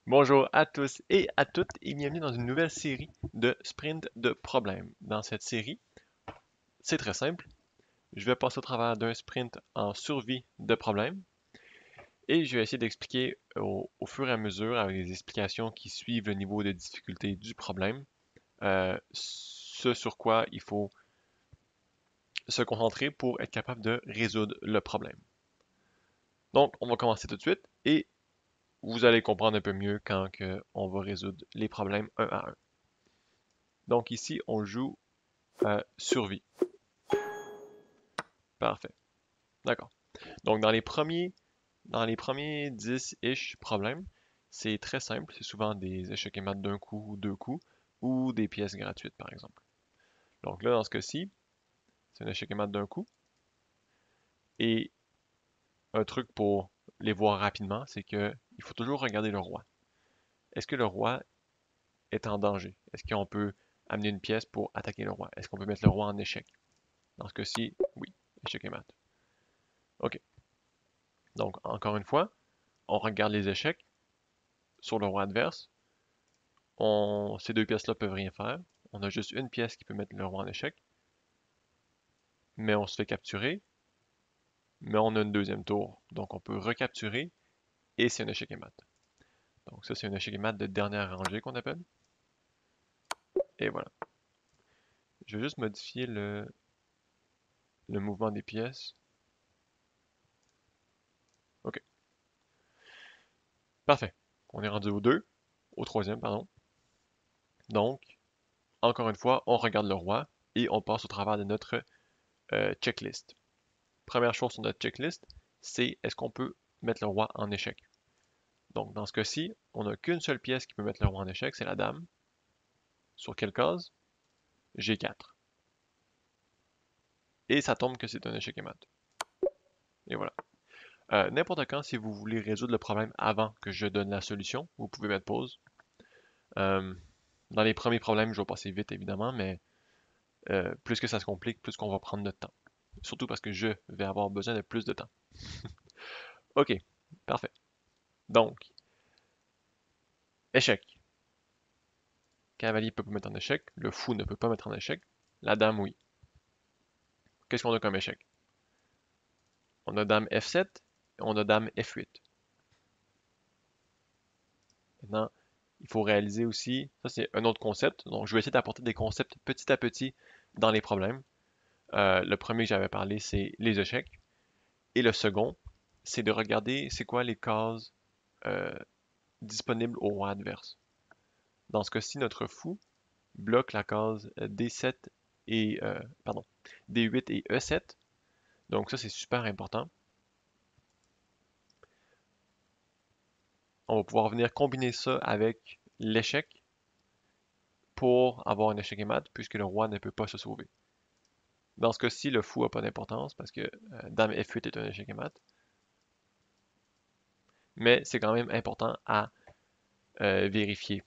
Bonjour à tous et à toutes et bienvenue dans une nouvelle série de sprint de problèmes. Dans cette série, c'est très simple. Je vais passer au travers d'un sprint en survie de problèmes et je vais essayer d'expliquer au fur et à mesure avec des explications qui suivent le niveau de difficulté du problème, ce sur quoi il faut se concentrer pour être capable de résoudre le problème. Donc, on va commencer tout de suite et vous allez comprendre un peu mieux quand on va résoudre les problèmes un à un. Donc ici, on joue survie. Parfait. D'accord. Donc, dans les premiers 10-ish problèmes, c'est très simple. C'est souvent des échecs et maths d'un coup ou deux coups, ou des pièces gratuites, par exemple. Donc là, dans ce cas-ci, c'est un échec et maths d'un coup. Et un truc pour les voir rapidement, c'est que il faut toujours regarder le roi. Est-ce que le roi est en danger? Est-ce qu'on peut amener une pièce pour attaquer le roi? Est-ce qu'on peut mettre le roi en échec? Dans ce cas-ci, oui, échec et maths. OK. Donc, encore une fois, on regarde les échecs sur le roi adverse. Ces deux pièces-là peuvent rien faire. On a juste une pièce qui peut mettre le roi en échec, mais on se fait capturer, mais on a une deuxième tour. Donc on peut recapturer et c'est un échec et mat. Donc ça, c'est un échec et mat de dernière rangée qu'on appelle. Et voilà. Je vais juste modifier le mouvement des pièces. OK. Parfait. On est rendu au troisième, pardon. Donc, encore une fois, on regarde le roi et on passe au travers de notre checklist. Première chose sur notre checklist, c'est est-ce qu'on peut mettre le roi en échec. Donc, dans ce cas-ci, on n'a qu'une seule pièce qui peut mettre le roi en échec, c'est la dame. Sur quelle case? G4. Et ça tombe que c'est un échec et mat. Et voilà. N'importe quand, si vous voulez résoudre le problème avant que je donne la solution, vous pouvez mettre pause. Euh, dans les premiers problèmes, je vais passer vite évidemment, mais plus que ça se complique, plus qu'on va prendre notre temps. Surtout parce que je vais avoir besoin de plus de temps. Ok, parfait. Donc, échec. Cavalier peut pas mettre en échec, le fou ne peut pas mettre en échec, la dame oui. Qu'est-ce qu'on a comme échec? On a dame F7, on a dame F8. Maintenant, il faut réaliser aussi, ça c'est un autre concept, donc je vais essayer d'apporter des concepts petit à petit dans les problèmes. Le premier que j'avais parlé, c'est les échecs. Et le second, c'est de regarder c'est quoi les cases euh, disponibles au roi adverse. Dans ce cas-ci, notre fou bloque la case D7 et pardon, D8 et E7. Donc ça, c'est super important. On va pouvoir venir combiner ça avec l'échec pour avoir un échec et mat, puisque le roi ne peut pas se sauver. Dans ce cas-ci, le fou n'a pas d'importance parce que dame F8 est un échec et mat. Mais c'est quand même important à vérifier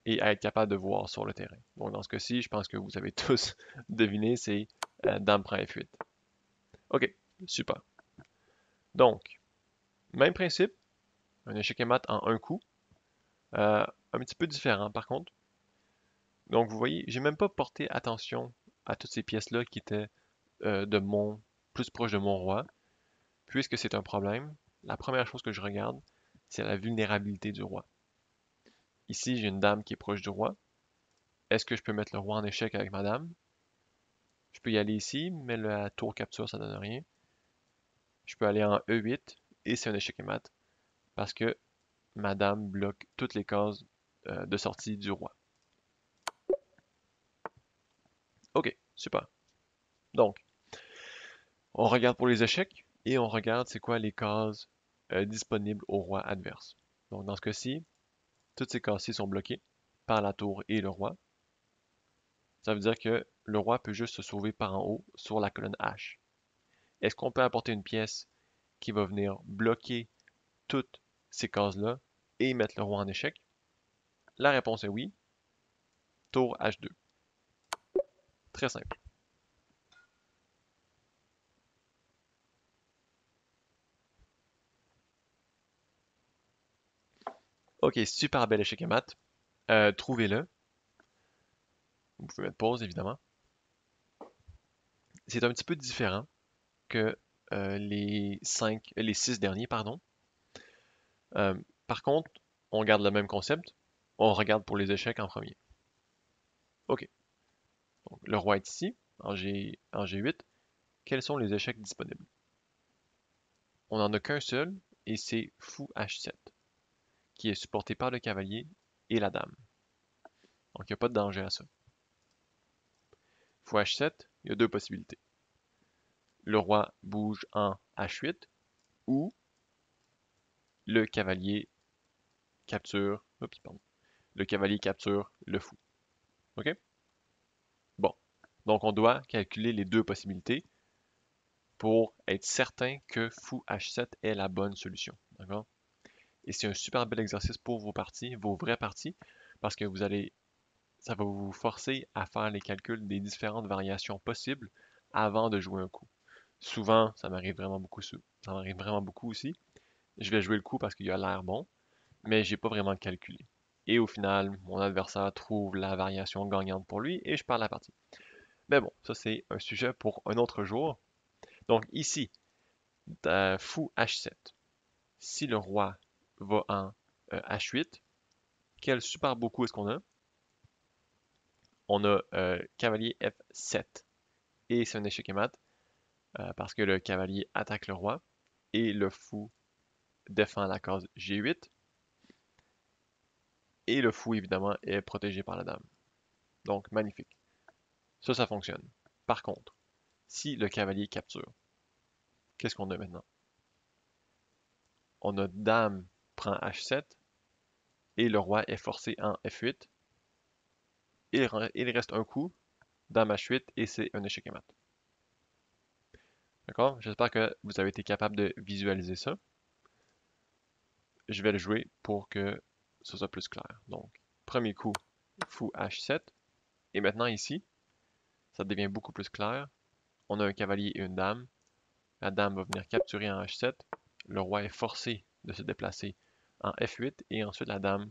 et à être capable de voir sur le terrain. Donc dans ce cas-ci, je pense que vous avez tous deviné, c'est dame prend F8. Ok, super. Donc, même principe, un échec et mat en un coup. Un petit peu différent par contre. Donc vous voyez, j'ai même pas porté attention à toutes ces pièces-là qui étaient plus proche de mon roi. Puisque c'est un problème, la première chose que je regarde, c'est la vulnérabilité du roi. Ici, j'ai une dame qui est proche du roi. Est-ce que je peux mettre le roi en échec avec ma dame? Je peux y aller ici, mais la tour capture, ça donne rien. Je peux aller en E8 et c'est un échec et mat parce que ma dame bloque toutes les cases de sortie du roi. Ok, super. Donc, on regarde pour les échecs et on regarde c'est quoi les cases disponibles au roi adverse. Donc, dans ce cas-ci, toutes ces cases-ci sont bloquées par la tour et le roi. Ça veut dire que le roi peut juste se sauver par en haut sur la colonne H. Est-ce qu'on peut apporter une pièce qui va venir bloquer toutes ces cases-là et mettre le roi en échec? La réponse est oui. Tour H2. Très simple. Ok, super bel échec et mat. Trouvez-le. Vous pouvez mettre pause, évidemment. C'est un petit peu différent que les 6 derniers, pardon. Euh, Par contre, on garde le même concept. On regarde pour les échecs en premier. Ok, donc le roi est ici, en G8. Quels sont les échecs disponibles? On n'en a qu'un seul, et c'est fou H7, qui est supporté par le cavalier et la dame. Donc il n'y a pas de danger à ça. Fou H7, il y a deux possibilités. Le roi bouge en H8 ou le cavalier capture, oups, pardon, le cavalier capture le fou. OK? Bon. Donc on doit calculer les deux possibilités pour être certain que fou H7 est la bonne solution. D'accord? Et c'est un super bel exercice pour vos parties, vos vraies parties, parce que ça va vous forcer à faire les calculs des différentes variations possibles avant de jouer un coup. Souvent, ça m'arrive vraiment beaucoup aussi. Je vais jouer le coup parce qu'il a l'air bon, mais j'ai pas vraiment calculé. Et au final, mon adversaire trouve la variation gagnante pour lui et je perds la partie. Mais bon, ça c'est un sujet pour un autre jour. Donc ici, fou H7. Si le roi va en H8, quel super beau coup est-ce qu'on a? On a cavalier F7. Et c'est un échec et mat parce que le cavalier attaque le roi et le fou défend la case G8. Et le fou, évidemment, est protégé par la dame. Donc, magnifique. Ça fonctionne. Par contre, si le cavalier capture, qu'est-ce qu'on a maintenant? On a dame prend H7 et le roi est forcé en F8. Il reste un coup, dame H8 et c'est un échec et mat. D'accord? J'espère que vous avez été capable de visualiser ça. Je vais le jouer pour que ce soit plus clair. Donc, premier coup, fou H7. Et maintenant ici, ça devient beaucoup plus clair. On a un cavalier et une dame. La dame va venir capturer en H7. Le roi est forcé de se déplacer en F8 et ensuite la dame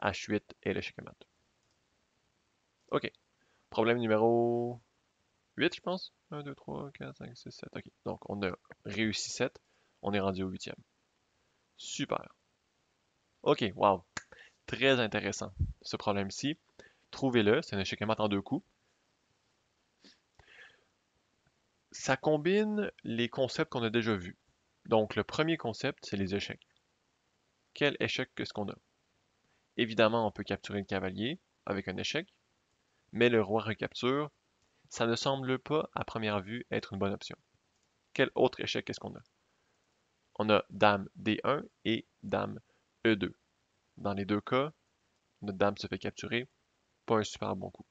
H8 et l'échec mat. OK. Problème numéro 8, je pense. 1, 2, 3, 4, 5, 6, 7. OK. Donc, on a réussi 7. On est rendu au 8e. Super. OK. Wow. Très intéressant. Ce problème-ci. Trouvez-le. C'est un échec mat en deux coups. Ça combine les concepts qu'on a déjà vus. Donc, le premier concept, c'est les échecs. Quel échec qu'est-ce qu'on a? Évidemment, on peut capturer le cavalier avec un échec, mais le roi recapture, ça ne semble pas, à première vue, être une bonne option. Quel autre échec est-ce qu'on a? On a dame D1 et dame E2. Dans les deux cas, notre dame se fait capturer, pas un super bon coup.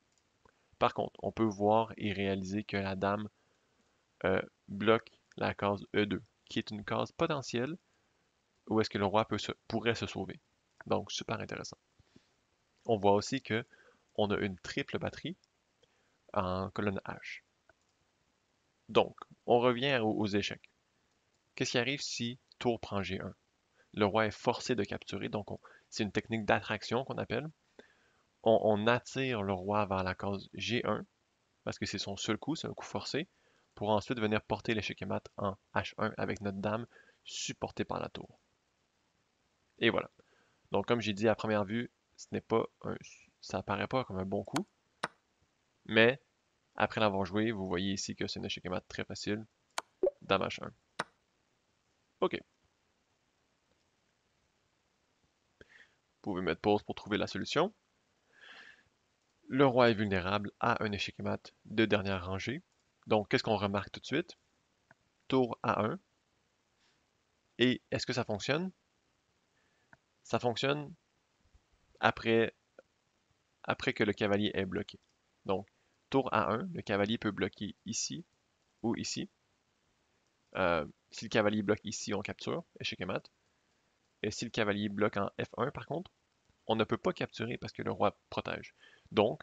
Par contre, on peut voir et réaliser que la dame bloque la case E2, qui est une case potentielle où est-ce que le roi pourrait se sauver. Donc, super intéressant. On voit aussi que on a une triple batterie en colonne H. Donc, on revient aux échecs. Qu'est-ce qui arrive si tour prend G1? Le roi est forcé de capturer, donc c'est une technique d'attraction qu'on appelle. On attire le roi vers la case G1, parce que c'est son seul coup, c'est un coup forcé, pour ensuite venir porter l'échec et mat en H1 avec notre dame supportée par la tour. Et voilà. Donc, comme j'ai dit à première vue, ça apparaît pas comme un bon coup, mais après l'avoir joué, vous voyez ici que c'est un échec et mat très facile, dame H1. OK. Vous pouvez mettre pause pour trouver la solution. Le roi est vulnérable à un échec et mat de dernière rangée. Donc, qu'est-ce qu'on remarque tout de suite? Tour A1. Et est-ce que ça fonctionne? Ça fonctionne après, après que le cavalier est bloqué. Donc, tour A1, le cavalier peut bloquer ici ou ici. Si le cavalier bloque ici, on capture, échec et mat. Et si le cavalier bloque en F1, par contre, on ne peut pas capturer parce que le roi protège. Donc,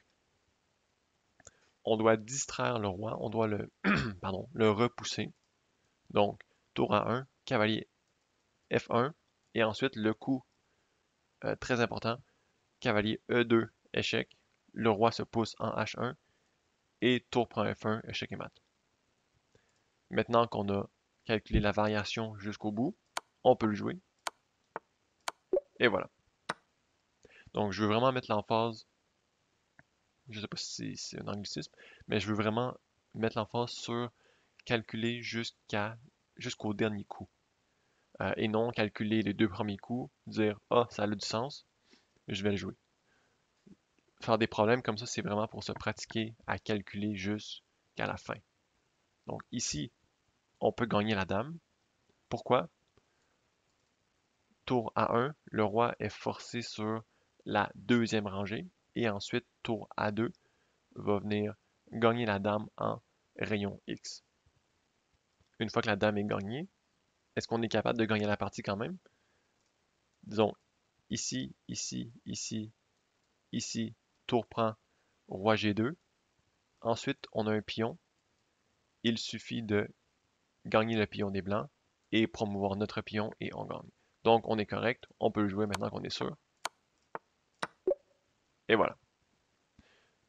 on doit distraire le roi, on doit pardon, le repousser. Donc, tour A1, cavalier F1, et ensuite le coup très important, cavalier E2, échec, le roi se pousse en H1 et tour prend F1, échec et mat. Maintenant qu'on a calculé la variation jusqu'au bout, on peut le jouer. Et voilà. Donc je veux vraiment mettre l'emphase, je ne sais pas si c'est un anglicisme, mais je veux vraiment mettre l'emphase sur calculer jusqu'au dernier coup. Et non calculer les deux premiers coups, dire ah, ça a du sens, je vais le jouer. Faire des problèmes comme ça, c'est vraiment pour se pratiquer à calculer jusqu'à la fin. Donc ici, on peut gagner la dame. Pourquoi? Tour A1, le roi est forcé sur la deuxième rangée. Et ensuite, tour A2 va venir gagner la dame en rayon X. Une fois que la dame est gagnée, est-ce qu'on est capable de gagner la partie quand même? Disons, ici, ici, ici, ici, tour prend roi G2. Ensuite, on a un pion. Il suffit de gagner le pion des blancs et promouvoir notre pion et on gagne. Donc, on est correct. On peut le jouer maintenant qu'on est sûr. Et voilà.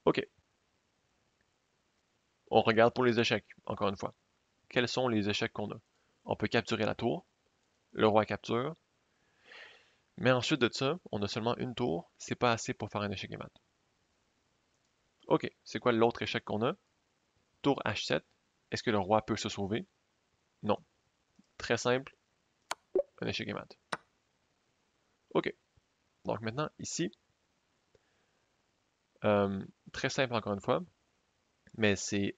OK. On regarde pour les échecs, encore une fois. Quels sont les échecs qu'on a? On peut capturer la tour. Le roi capture. Mais ensuite de ça, on a seulement une tour. C'est pas assez pour faire un échec et mat. OK. C'est quoi l'autre échec qu'on a? Tour H7. Est-ce que le roi peut se sauver? Non. Très simple. Un échec et mat. OK. Donc maintenant, ici, très simple encore une fois, mais c'est,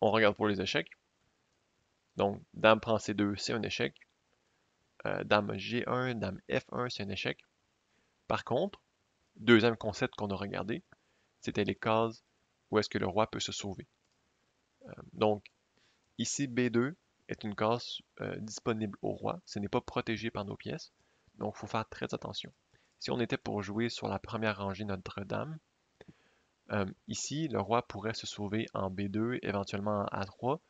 on regarde pour les échecs. Donc, dame prend C2, c'est un échec. Dame G1, dame F1, c'est un échec. Par contre, deuxième concept qu'on a regardé, c'était les cases où est-ce que le roi peut se sauver. Donc, ici, B2 est une case disponible au roi. Ce n'est pas protégé par nos pièces. Donc, il faut faire très attention. Si on était pour jouer sur la première rangée notre dame, ici, le roi pourrait se sauver en B2, éventuellement en A3.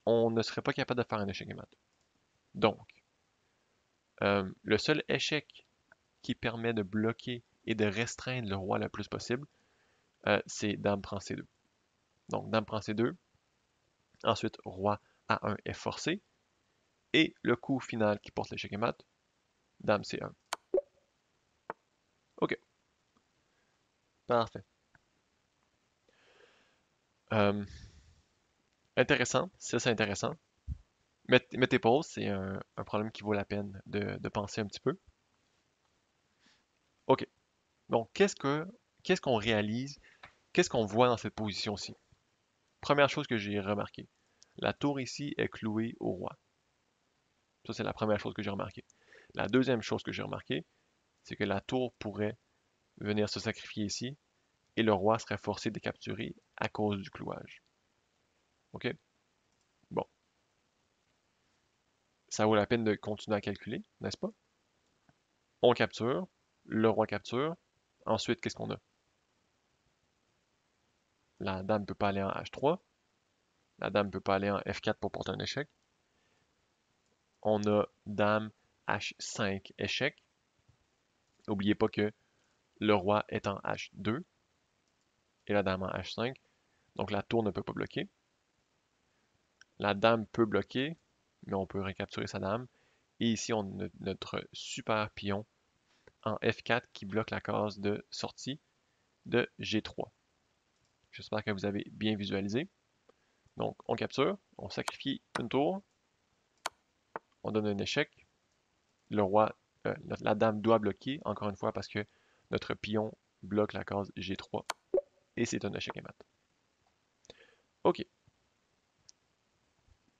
On ne serait pas capable de faire un échec et mat. Donc, le seul échec qui permet de bloquer et de restreindre le roi le plus possible, c'est dame prend C2. Donc, dame prend C2. Ensuite, roi A1 est forcé. Et le coup final qui porte l'échec et mat, dame C1. OK, parfait. Euh, Intéressant, ça c'est intéressant. Mettez pause, c'est un problème qui vaut la peine de penser un petit peu. OK, donc qu'est-ce qu'on réalise, qu'est-ce qu'on voit dans cette position-ci? Première chose que j'ai remarqué, la tour ici est clouée au roi. Ça, c'est la première chose que j'ai remarqué. La deuxième chose que j'ai remarqué, c'est que la tour pourrait venir se sacrifier ici et le roi serait forcé de capturer à cause du clouage. OK? Bon, ça vaut la peine de continuer à calculer, n'est-ce pas? On capture, le roi capture. Ensuite, qu'est-ce qu'on a? La dame ne peut pas aller en H3. La dame ne peut pas aller en F4 pour porter un échec. On a dame H5 échec. N'oubliez pas que le roi est en H2 et la dame en H5. Donc la tour ne peut pas bloquer. La dame peut bloquer, mais on peut récapturer sa dame. Et ici, on a notre super pion en F4 qui bloque la case de sortie de G3. J'espère que vous avez bien visualisé. Donc, on capture, on sacrifie une tour, on donne un échec. Le roi, la dame doit bloquer, encore une fois, parce que notre pion bloque la case G3. Et c'est un échec et mat. OK.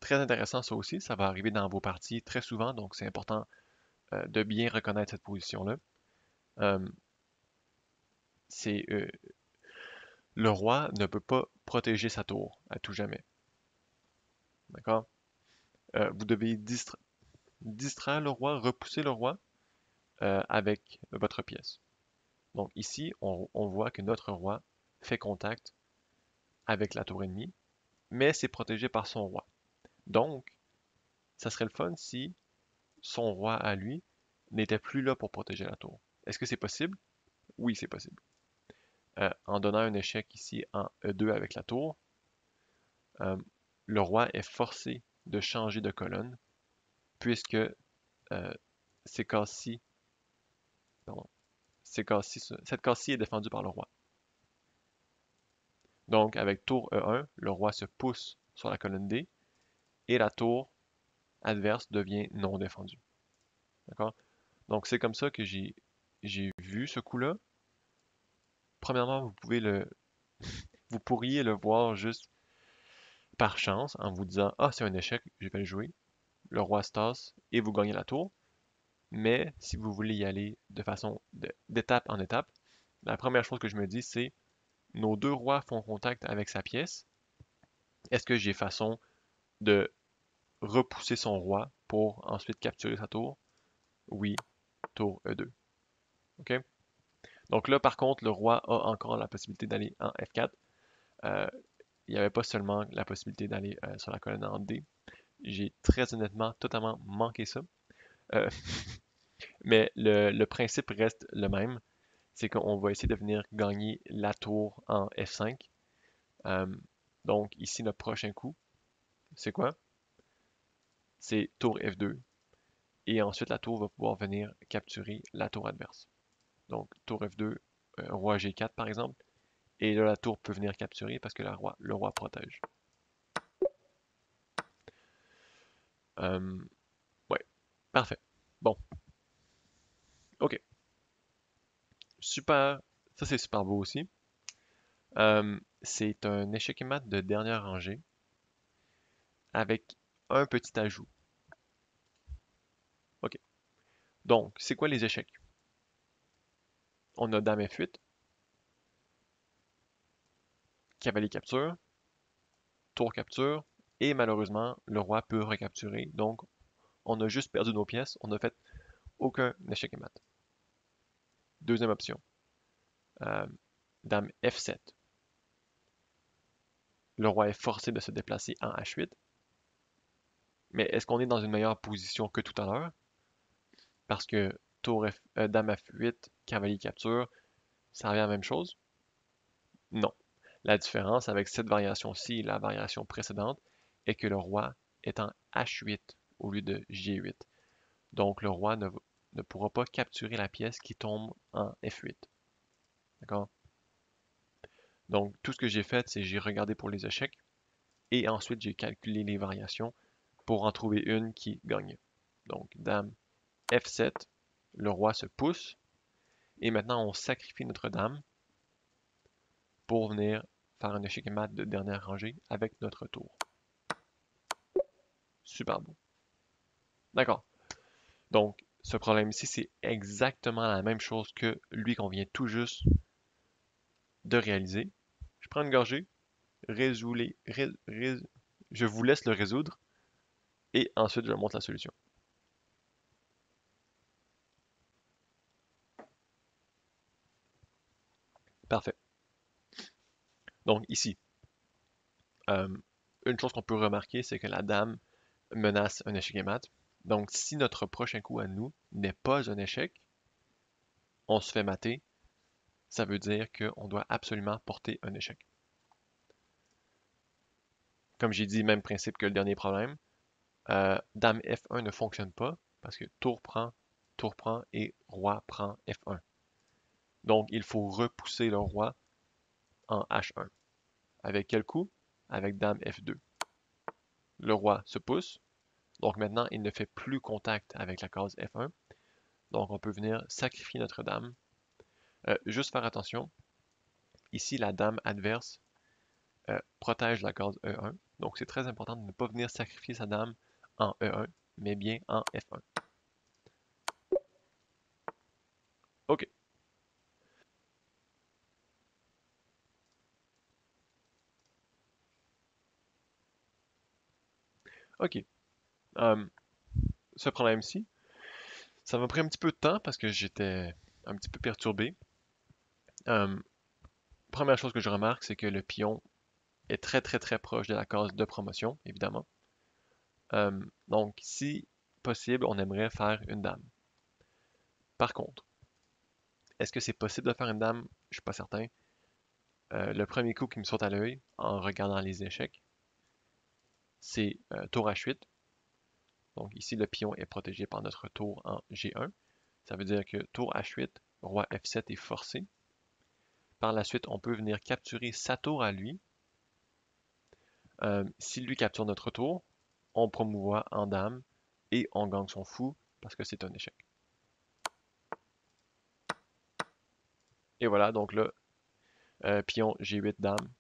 Très intéressant ça aussi, ça va arriver dans vos parties très souvent, donc c'est important de bien reconnaître cette position-là. Euh, c'est le roi ne peut pas protéger sa tour à tout jamais. D'accord? Vous devez distraire le roi, repousser le roi avec votre pièce. Donc ici, on voit que notre roi fait contact avec la tour ennemie, mais c'est protégé par son roi. Donc, ça serait le fun si son roi à lui n'était plus là pour protéger la tour. Est-ce que c'est possible? Oui, c'est possible. En donnant un échec ici en E2 avec la tour, euh, le roi est forcé de changer de colonne puisque ces cases-ci, pardon, cette case-ci est défendue par le roi. Donc, avec tour E1, le roi se pousse sur la colonne D et la tour adverse devient non défendue. D'accord? Donc, c'est comme ça que j'ai vu ce coup-là. Premièrement, vous pourriez le voir juste par chance en vous disant, ah, c'est un échec, je vais le jouer. Le roi se tasse et vous gagnez la tour. Mais si vous voulez y aller de façon d'étape en étape, la première chose que je me dis, c'est nos deux rois font contact avec sa pièce. Est-ce que j'ai façon de repousser son roi pour ensuite capturer sa tour? Oui, tour E2. OK? Donc là, par contre, le roi a encore la possibilité d'aller en F4. Euh, il n'y avait pas seulement la possibilité d'aller sur la colonne en D. J'ai très honnêtement totalement manqué ça. Euh, mais le principe reste le même. C'est qu'on va essayer de venir gagner la tour en F5. Euh, donc ici, notre prochain coup, c'est quoi? C'est tour F2. Et ensuite, la tour va pouvoir venir capturer la tour adverse. Donc tour F2, roi G4 par exemple. Et là, la tour peut venir capturer parce que le roi protège. Euh, ouais, parfait. Bon, ok. Super. Ça, c'est super beau aussi. C'est un échec et mat de dernière rangée avec un petit ajout. Ok. Donc, c'est quoi les échecs? On a dame F8, cavalier capture, tour capture, et malheureusement, le roi peut recapturer. Donc, on a juste perdu nos pièces. On n'a fait aucun échec et mat. Deuxième option. Euh, dame F7. Le roi est forcé de se déplacer en H8. Mais est-ce qu'on est dans une meilleure position que tout à l'heure? Parce que dame F8, cavalier capture, ça revient à la même chose? Non. La différence avec cette variation-ci et la variation précédente est que le roi est en H8 au lieu de G8. Donc le roi ne pourra pas capturer la pièce qui tombe en F8. D'accord? Donc tout ce que j'ai fait, c'est j'ai regardé pour les échecs et ensuite j'ai calculé les variations pour en trouver une qui gagne. Donc dame F7, le roi se pousse et maintenant on sacrifie notre dame pour venir faire un échec et mat de dernière rangée avec notre tour. Super beau. D'accord. Donc, ce problème ici, c'est exactement la même chose que lui qu'on vient tout juste de réaliser. Je prends une gorgée, je vous laisse le résoudre et ensuite je montre la solution. Parfait. Donc ici, euh, une chose qu'on peut remarquer, c'est que la dame menace un échec et mat. Donc si notre prochain coup à nous n'est pas un échec, on se fait mater, ça veut dire qu'on doit absolument porter un échec. Comme j'ai dit, même principe que le dernier problème. Dame F1 ne fonctionne pas parce que tour prend et roi prend F1. Donc, il faut repousser le roi en H1. Avec quel coup? Avec dame F2. Le roi se pousse. Donc maintenant, il ne fait plus contact avec la case F1. Donc, on peut venir sacrifier notre dame. Juste faire attention. Ici, la dame adverse protège la case E1. Donc, c'est très important de ne pas venir sacrifier sa dame en E1, mais bien en F1. OK. OK. Euh, Ce problème-ci, ça m'a pris un petit peu de temps parce que j'étais un petit peu perturbé. Euh, Première chose que je remarque, c'est que le pion est très très très proche de la case de promotion, évidemment. Donc, si possible, on aimerait faire une dame. Par contre, est-ce que c'est possible de faire une dame? Je suis pas certain. Le premier coup qui me saute à l'œil en regardant les échecs, c'est tour H8. Donc ici, le pion est protégé par notre tour en G1. Ça veut dire que tour H8, roi F7 est forcé. Par la suite, on peut venir capturer sa tour à lui. S'il lui capture notre tour, on promouvoit en dame et on gagne son fou parce que c'est un échec. Et voilà, donc là, pion G8 dame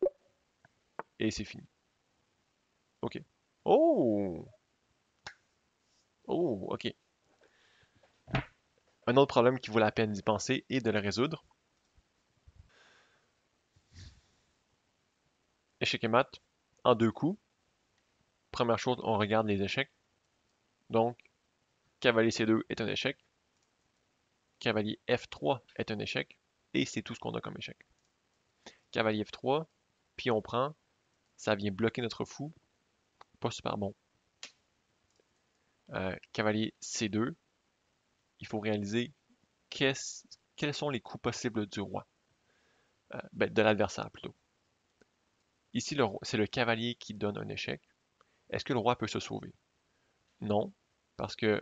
et c'est fini. Ok. Oh! Oh, ok. Un autre problème qui vaut la peine d'y penser et de le résoudre. Échec et mat en 2 coups. Première chose, on regarde les échecs. Donc, cavalier C2 est un échec. Cavalier F3 est un échec. Et c'est tout ce qu'on a comme échec. Cavalier F3, puis on prend. Ça vient bloquer notre fou. Pas super bon. Cavalier C2, il faut réaliser quels sont les coups possibles du roi. De l'adversaire plutôt. Ici, c'est le cavalier qui donne un échec. Est-ce que le roi peut se sauver? Non, parce que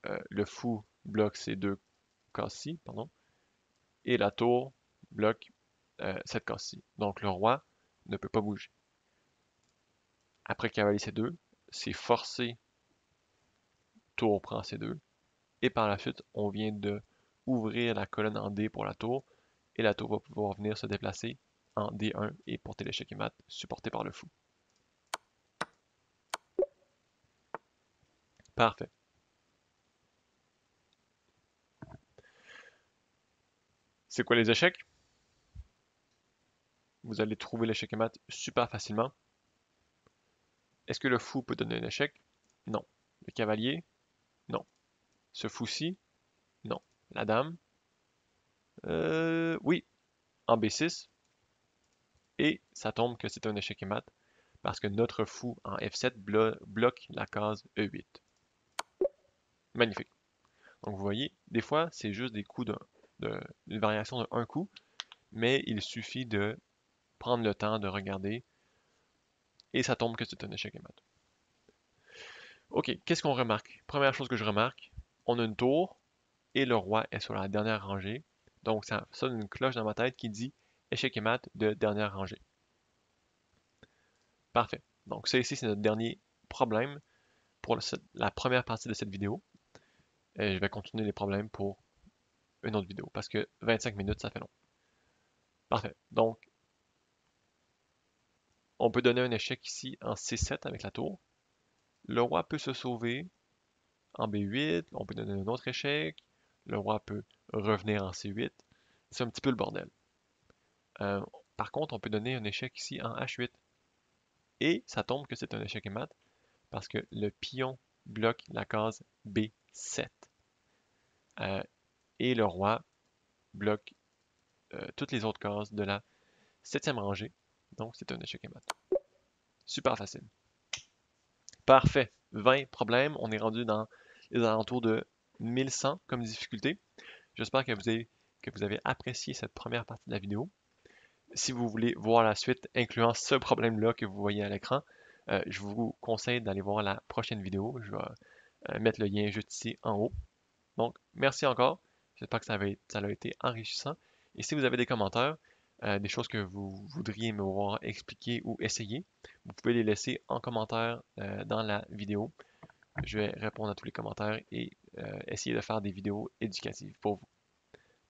le fou bloque ces deux cases-ci, pardon, et la tour bloque cette case-ci. Donc le roi ne peut pas bouger. Après cavalier C2, c'est forcé, tour prend C2, et par la suite, on vient de ouvrir la colonne en D pour la tour, et la tour va pouvoir venir se déplacer en D1 et porter l'échec et mat, supporté par le fou. Parfait. C'est quoi les échecs? Vous allez trouver l'échec et mat super facilement. Est-ce que le fou peut donner un échec? Non. Le cavalier? Non. Ce fou-ci? Non. La dame? Oui. En B6. Et ça tombe que c'est un échec et mat parce que notre fou en F7 bloque la case E8. Magnifique. Donc vous voyez, des fois, c'est juste des coups d'une variation de un coup, mais il suffit de prendre le temps de regarder et ça tombe que c'est un échec et mat. Ok, qu'est-ce qu'on remarque? Première chose que je remarque, on a une tour et le roi est sur la dernière rangée. Donc ça sonne une cloche dans ma tête qui dit échec et mat de dernière rangée. Parfait. Donc ça ici, c'est notre dernier problème pour la première partie de cette vidéo. Et je vais continuer les problèmes pour une autre vidéo parce que 25 minutes, ça fait long. Parfait. Donc, on peut donner un échec ici en C7 avec la tour. Le roi peut se sauver en B8. On peut donner un autre échec. Le roi peut revenir en C8. C'est un petit peu le bordel. Euh, Par contre, on peut donner un échec ici en H8. Et ça tombe que c'est un échec et mat parce que le pion bloque la case B7. Et le roi bloque toutes les autres cases de la 7e rangée. Donc, c'est un échec et mat. Super facile. Parfait. 20 problèmes. On est rendu dans les alentours de 1100 comme difficulté. J'espère que vous avez apprécié cette première partie de la vidéo. Si vous voulez voir la suite, incluant ce problème-là que vous voyez à l'écran, je vous conseille d'aller voir la prochaine vidéo. Je vais mettre le lien juste ici en haut. Donc, merci encore. J'espère que ça a été enrichissant. Et si vous avez des commentaires, des choses que vous voudriez me voir expliquer ou essayer, vous pouvez les laisser en commentaire dans la vidéo. Je vais répondre à tous les commentaires et essayer de faire des vidéos éducatives pour vous.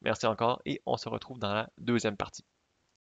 Merci encore et on se retrouve dans la deuxième partie.